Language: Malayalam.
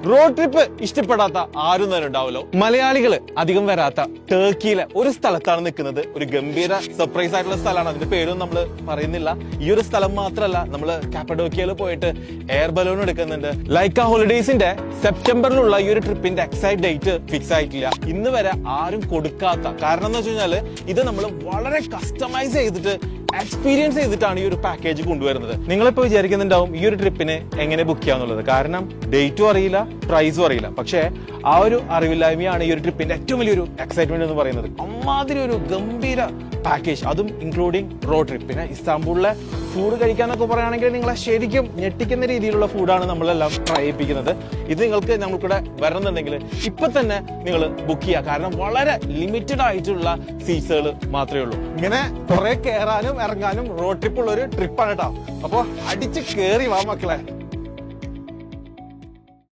റോഡ് ട്രിപ്പ് ഇഷ്ടപ്പെടാത്ത ആരും തന്നെ ഉണ്ടാവല്ലോ. മലയാളികൾ അധികം വരാത്ത ടർക്കിയിലെ ഒരു സ്ഥലത്താണ് നിൽക്കുന്നത്. ഒരു ഗംഭീര സർപ്രൈസ് ആയിട്ടുള്ള സ്ഥലമാണ്. അതിന്റെ പേരൊന്നും നമ്മൾ പറയുന്നില്ല. ഈ ഒരു സ്ഥലം മാത്രമല്ല, നമ്മൾ കാപ്പഡോക്കിയയിൽ പോയിട്ട് എയർ ബലൂൺ എടുക്കുന്നുണ്ട്. ലൈക്ക ഹോളിഡേയ്സിന്റെ സെപ്റ്റംബറിലുള്ള ഈ ഒരു ട്രിപ്പിന്റെ എക്സാക്ട് ഡേറ്റ് ഫിക്സ് ആയിട്ടില്ല. ഇന്ന് വരെ ആരും കൊടുക്കാത്ത കാരണം എന്ന് വെച്ച് കഴിഞ്ഞാൽ ഇത് നമ്മൾ വളരെ കസ്റ്റമൈസ് ചെയ്തിട്ട് എക്സ്പീരിയൻസ് ചെയ്തിട്ടാണ് ഈ ഒരു പാക്കേജ് കൊണ്ടുവരുന്നത്. നിങ്ങളിപ്പോ വിചാരിക്കുന്നുണ്ടാവും ഈ ഒരു ട്രിപ്പിന് എങ്ങനെ ബുക്ക് ചെയ്യാന്നുള്ളത്. കാരണം ഡേറ്റും അറിയില്ല, പ്രൈസും അറിയില്ല. പക്ഷേ ആ ഒരു അറിവില്ലായ്മയാണ് ഈ ഒരു ട്രിപ്പിന്റെ ഏറ്റവും വലിയൊരു എക്സൈറ്റ്മെന്റ് എന്ന് പറയുന്നത്. അമ്മാതിരി ഒരു ഗംഭീര പാക്കേജ്, അതും ഇൻക്ലൂഡിങ് റോഡ് ട്രിപ്പ്. പിന്നെ ഇസ്താംബൂളിലെ ഫുഡ് കഴിക്കാന്നൊക്കെ പറയുകയാണെങ്കിൽ നിങ്ങളെ ശരിക്കും ഞെട്ടിക്കുന്ന രീതിയിലുള്ള ഫുഡാണ് നമ്മളെല്ലാം ട്രൈ ചെയ്യിപ്പിക്കുന്നത്. ഇത് നിങ്ങൾക്ക് നമ്മൾക്കൂടെ വരണമെന്നുണ്ടെങ്കിൽ ഇപ്പൊ തന്നെ നിങ്ങൾ ബുക്ക് ചെയ്യുക. കാരണം വളരെ ലിമിറ്റഡ് ആയിട്ടുള്ള സീറ്റ്സുകൾ മാത്രമേ ഉള്ളൂ. ഇങ്ങനെ കുറെ കയറാനും ഇറങ്ങാനും റോഡ് ട്രിപ്പ് ഉള്ള ഒരു ട്രിപ്പാണ് കേട്ടോ. അപ്പൊ അടിച്ച് കേറി വാ മക്കളെ.